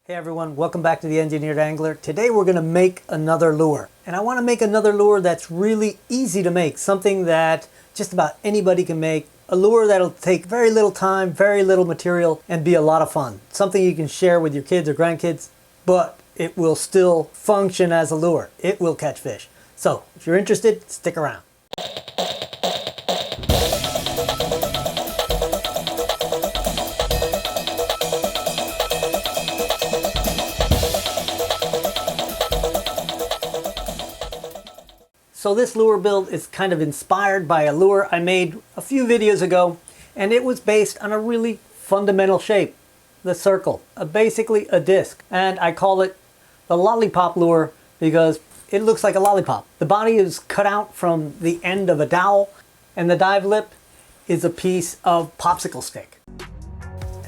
Hey everyone, welcome back to the Engineered Angler. Today we're going to make another lure. And I want to make another lure that's really easy to make, something that just about anybody can make. A lure that'll take very little time, very little material, and be a lot of fun. Something you can share with your kids or grandkids, but it will still function as a lure. It will catch fish. So if you're interested, stick around. So this lure build is kind of inspired by a lure I made a few videos ago, and it was based on a really fundamental shape, the circle, basically a disc. And I call it the lollipop lure because it looks like a lollipop. The body is cut out from the end of a dowel, and the dive lip is a piece of popsicle stick.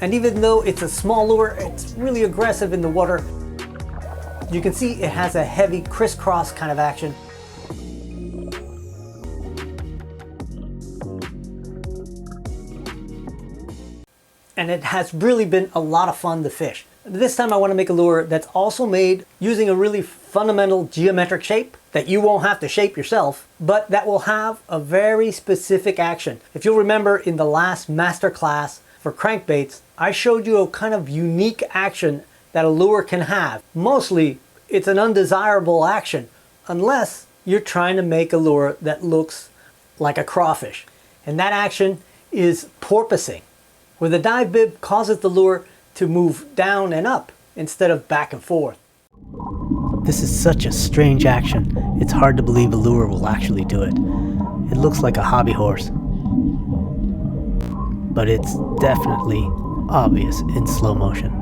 And even though it's a small lure, it's really aggressive in the water. You can see it has a heavy crisscross kind of action. And it has really been a lot of fun to fish. This time I want to make a lure that's also made using a really fundamental geometric shape that you won't have to shape yourself, but that will have a very specific action. If you'll remember in the last master class for crankbaits, I showed you a kind of unique action that a lure can have. Mostly it's an undesirable action unless you're trying to make a lure that looks like a crawfish. And that action is porpoising, where the dive bib causes the lure to move down and up instead of back and forth. This is such a strange action. It's hard to believe a lure will actually do it. It looks like a hobby horse, but it's definitely obvious in slow motion.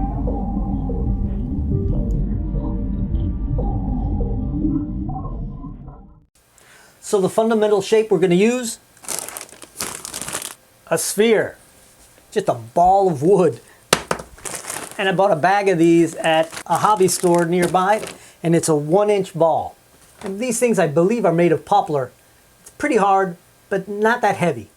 So the fundamental shape we're going to use, a sphere. Just a ball of wood. And I bought a bag of these at a hobby store nearby, and it's a 1-inch ball. And these things I believe are made of poplar. It's pretty hard, but not that heavy.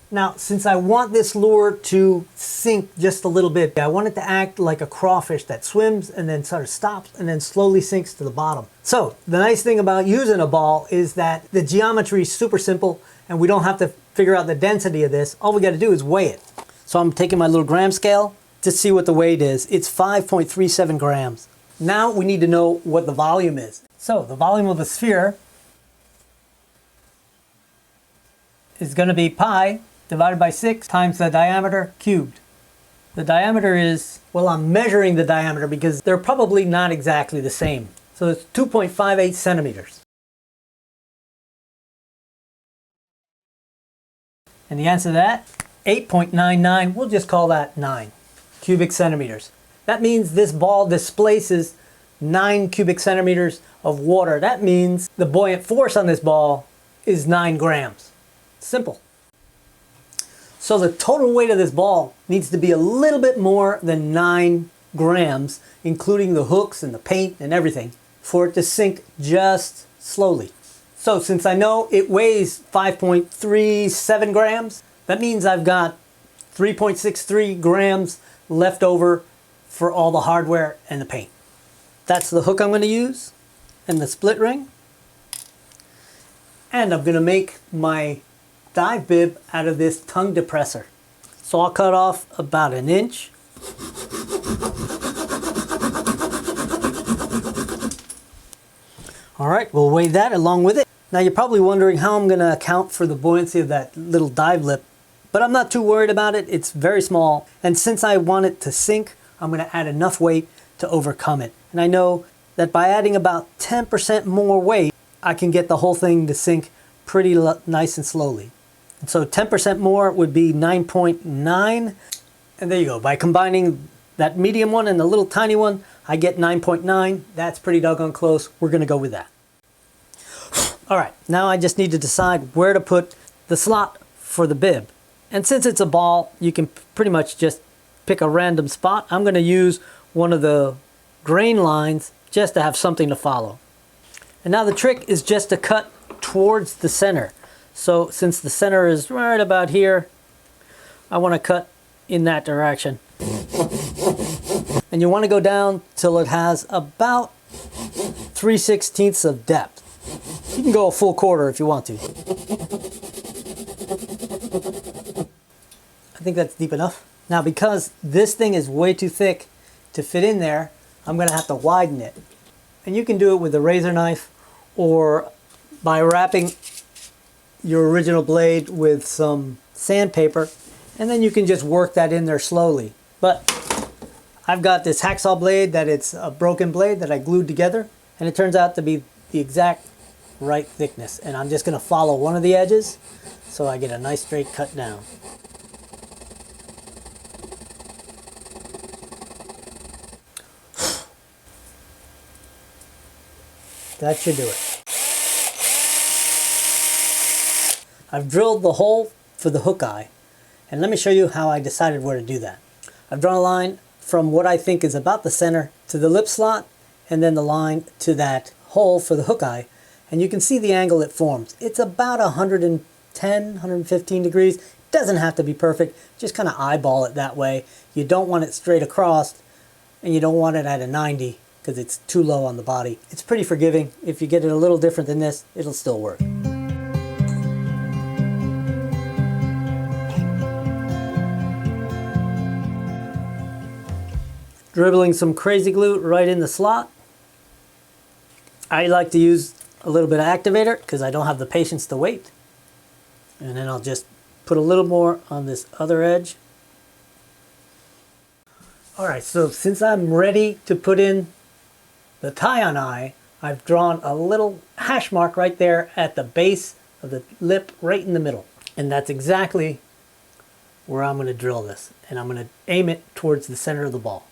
Now, since I want this lure to sink just a little bit, I want it to act like a crawfish that swims and then sort of stops and then slowly sinks to the bottom. So the nice thing about using a ball is that the geometry is super simple and we don't have to figure out the density of this. All we got to do is weigh it. So I'm taking my little gram scale to see what the weight is. It's 5.37 grams. Now we need to know what the volume is. So the volume of the sphere is going to be pi divided by 6 times the diameter cubed. The diameter is, well, I'm measuring the diameter because they're probably not exactly the same. So it's 2.58 centimeters. And the answer to that, 8.99, we'll just call that 9 cubic centimeters. That means this ball displaces 9 cubic centimeters of water. That means the buoyant force on this ball is 9 grams. Simple. So the total weight of this ball needs to be a little bit more than 9 grams, including the hooks and the paint and everything, for it to sink just slowly. So since I know it weighs 5.37 grams, that means I've got 3.63 grams left over for all the hardware and the paint. That's the hook I'm going to use and the split ring. And I'm going to make my dive bib out of this tongue depressor. So I'll cut off about 1 inch. All right, we'll weigh that along with it. Now you're probably wondering how I'm going to account for the buoyancy of that little dive lip. But I'm not too worried about it. It's very small. And since I want it to sink, I'm going to add enough weight to overcome it. And I know that by adding about 10% more weight, I can get the whole thing to sink pretty nice and slowly. And so 10% more would be 9.9. And there you go. By combining that medium one and the little tiny one, I get 9.9. That's pretty doggone close. We're going to go with that. All right. Now I just need to decide where to put the slot for the bib. And since it's a ball, you can pretty much just pick a random spot. I'm going to use one of the grain lines just to have something to follow. And now the trick is just to cut towards the center. So since the center is right about here, I want to cut in that direction. And you want to go down till it has about 3/16 of depth. You can go a full quarter if you want to. I think that's deep enough. Now, because this thing is way too thick to fit in there, I'm going to have to widen it. And you can do it with a razor knife or by wrapping your original blade with some sandpaper, and then you can just work that in there slowly. But I've got this hacksaw blade that it's a broken blade that I glued together, and it turns out to be the exact right thickness. And I'm just going to follow one of the edges so I get a nice straight cut down. That should do it. I've drilled the hole for the hook eye, and let me show you how I decided where to do that. I've drawn a line from what I think is about the center to the lip slot, and then the line to that hole for the hook eye, and you can see the angle it forms. It's about 110, 115 degrees. It doesn't have to be perfect, just kind of eyeball it that way. You don't want it straight across, and you don't want it at a 90 because it's too low on the body. It's pretty forgiving. If you get it a little different than this, it'll still work. Dribbling some crazy glue right in the slot. I like to use a little bit of activator because I don't have the patience to wait. And then I'll just put a little more on this other edge. Alright, so since I'm ready to put in the tie-on eye, I've drawn a little hash mark right there at the base of the lip, right in the middle. And that's exactly where I'm going to drill this. And I'm going to aim it towards the center of the ball.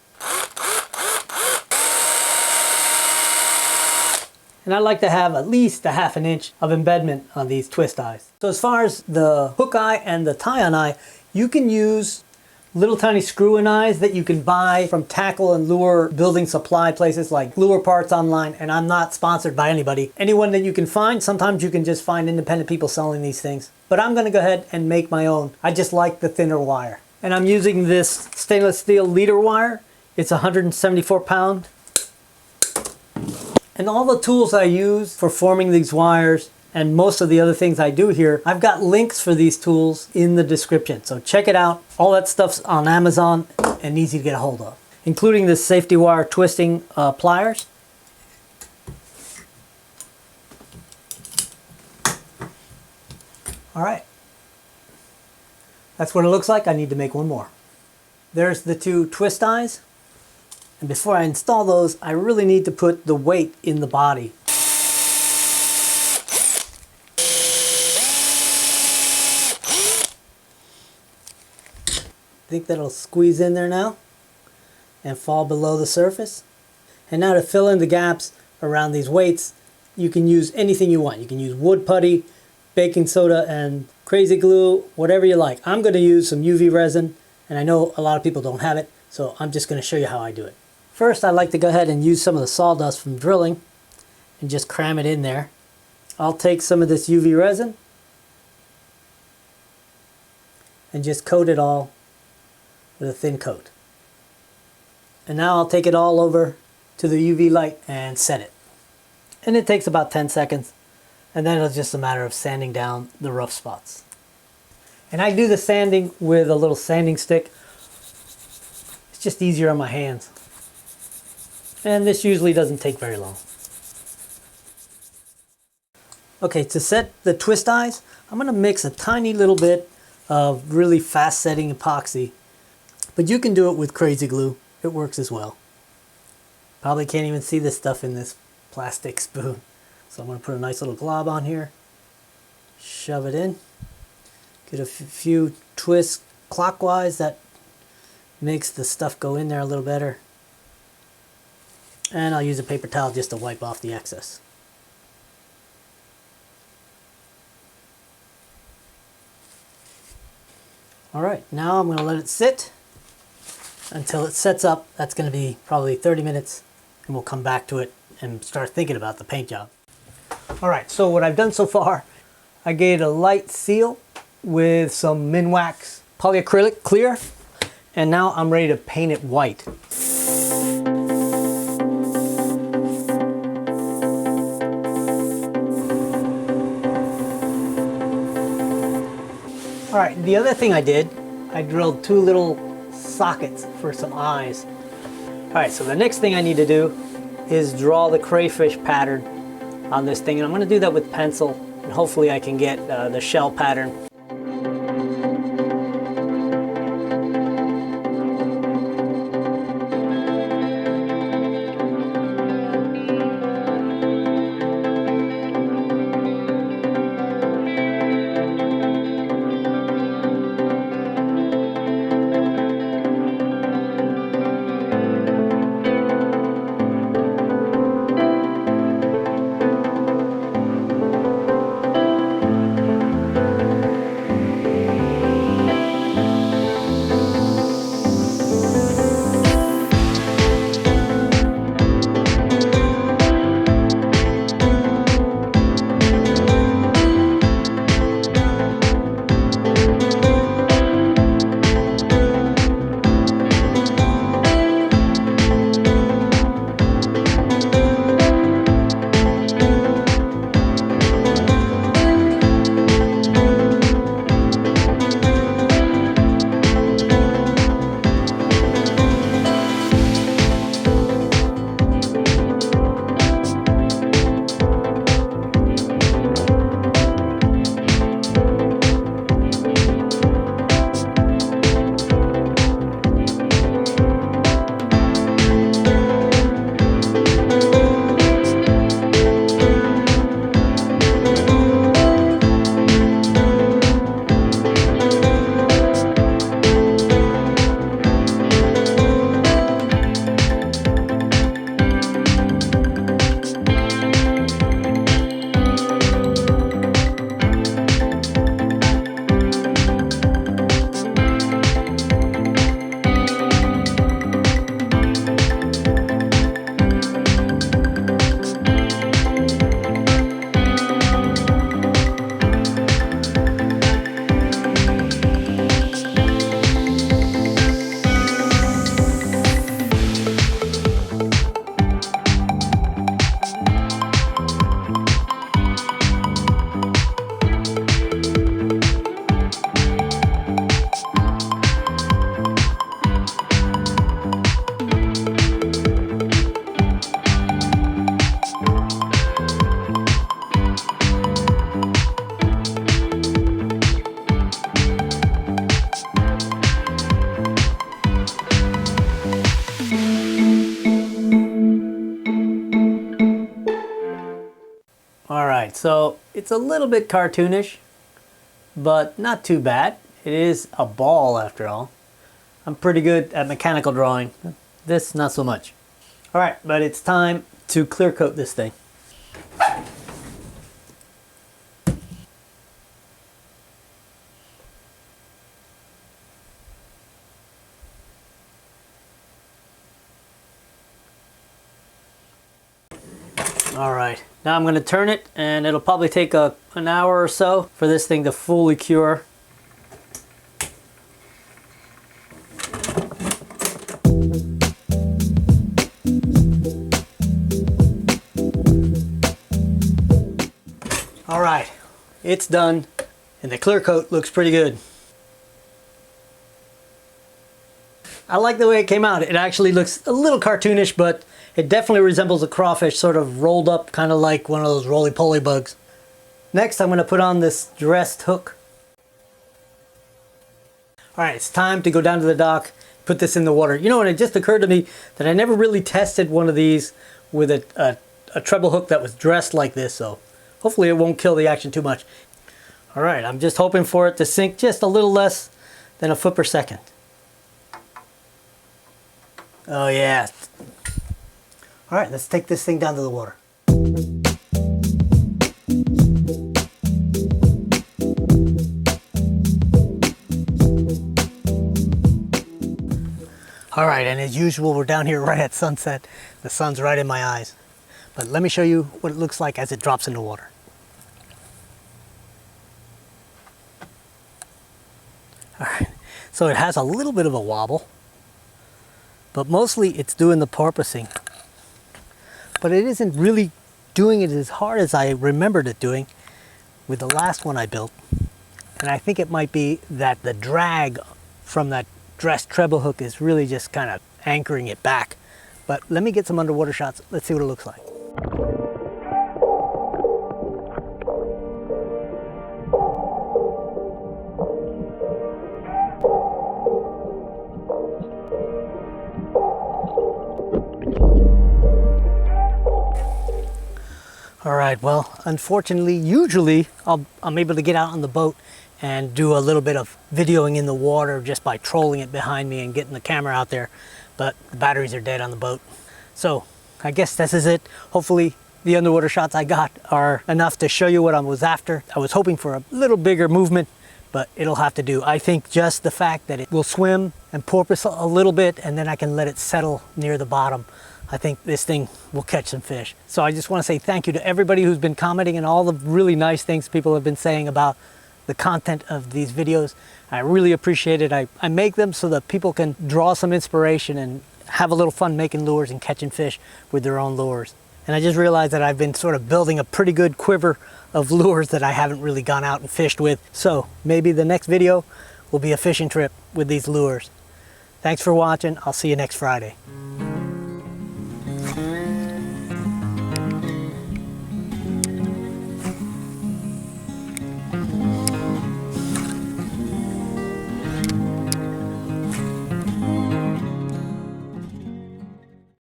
And I like to have at least a ½ inch of embedment on these twist eyes. So as far as the hook eye and the tie-on eye, you can use little tiny screw-in eyes that you can buy from tackle and lure building supply places like Lure Parts online, and I'm not sponsored by anybody. Anyone that you can find, sometimes you can just find independent people selling these things. But I'm going to go ahead and make my own. I just like the thinner wire. And I'm using this stainless steel leader wire. It's 174 pound. And all the tools I use for forming these wires and most of the other things I do here, I've got links for these tools in the description. So check it out. All that stuff's on Amazon and easy to get a hold of, including the safety wire twisting pliers. All right. That's what it looks like. I need to make one more. There's the two twist eyes. And before I install those, I really need to put the weight in the body. I think that'll squeeze in there now and fall below the surface. And now to fill in the gaps around these weights, you can use anything you want. You can use wood putty, baking soda, and crazy glue, whatever you like. I'm going to use some UV resin, and I know a lot of people don't have it, so I'm just going to show you how I do it. First, I like to go ahead and use some of the sawdust from drilling and just cram it in there. I'll take some of this UV resin and just coat it all with a thin coat. And now I'll take it all over to the UV light and set it. And it takes about 10 seconds. And then it's just a matter of sanding down the rough spots. And I do the sanding with a little sanding stick. It's just easier on my hands. And this usually doesn't take very long. Okay, to set the twist eyes, I'm going to mix a tiny little bit of really fast setting epoxy. But you can do it with crazy glue. It works as well. Probably can't even see this stuff in this plastic spoon. So I'm going to put a nice little glob on here. Shove it in. Get a few twists clockwise. That makes the stuff go in there a little better. And I'll use a paper towel just to wipe off the excess. Alright, now I'm going to let it sit until it sets up. That's going to be probably 30 minutes, and we'll come back to it and start thinking about the paint job. Alright, so what I've done so far, I gave a light seal with some Minwax polyacrylic clear, and now I'm ready to paint it white. All right, the other thing I did, I drilled 2 little sockets for some eyes. All right, so the next thing I need to do is draw the crayfish pattern on this thing, and I'm going to do that with pencil, and hopefully I can get the shell pattern. All right, so it's a little bit cartoonish, but not too bad. It is a ball after all. I'm pretty good at mechanical drawing. This, not so much. All right, but it's time to clear coat this thing. All right, now I'm going to turn it, and it'll probably take an hour or so for this thing to fully cure. All right, it's done, and the clear coat looks pretty good. I like the way it came out. It actually looks a little cartoonish, but it definitely resembles a crawfish, sort of rolled up, kind of like one of those roly-poly bugs. Next, I'm going to put on this dressed hook. All right, it's time to go down to the dock, put this in the water. You know, and it just occurred to me that I never really tested one of these with a treble hook that was dressed like this, so hopefully it won't kill the action too much. All right, I'm just hoping for it to sink just a little less than a foot per second. Oh yeah. All right, let's take this thing down to the water. All right, and as usual, we're down here right at sunset. The sun's right in my eyes. But let me show you what it looks like as it drops in the water. All right, so it has a little bit of a wobble, but mostly it's doing the porpoising. But it isn't really doing it as hard as I remembered it doing with the last one I built. And I think it might be that the drag from that dressed treble hook is really just kind of anchoring it back. But let me get some underwater shots. Let's see what it looks like. All right, well, unfortunately, usually I'm able to get out on the boat and do a little bit of videoing in the water just by trolling it behind me and getting the camera out there, but the batteries are dead on the boat. So I guess this is it. Hopefully the underwater shots I got are enough to show you what I was after. I was hoping for a little bigger movement, but it'll have to do. I think just the fact that it will swim and porpoise a little bit and then I can let it settle near the bottom, I think this thing will catch some fish. So I just want to say thank you to everybody who's been commenting and all the really nice things people have been saying about the content of these videos. I really appreciate it. I make them so that people can draw some inspiration and have a little fun making lures and catching fish with their own lures. And I just realized that I've been sort of building a pretty good quiver of lures that I haven't really gone out and fished with. So maybe the next video will be a fishing trip with these lures. Thanks for watching. I'll see you next Friday.